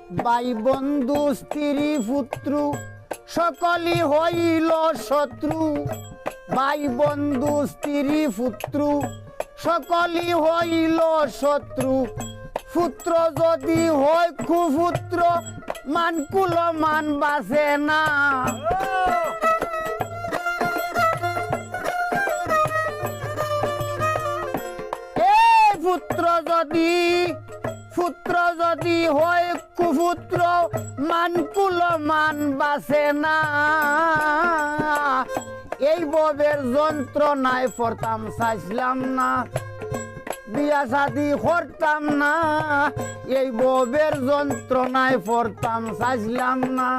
ভাই বন্ধু স্ত্রী পুত্র সকলই হইল শত্রু। ভাই বন্ধু স্ত্রী পুত্র সকলই হইল শত্রু। পুত্র যদি হয় কুপুত্র মান কুল মান বাসে না। পুত্র যদি হয় কুপুত্র মান কুল মান বাসে না। এই ববের যন্ত্রণায় পড়তাম চাইছিলাম না, বিয়া শাদি করতাম না। এই ববের যন্ত্রণায় পড়তাম চাইছিলাম না।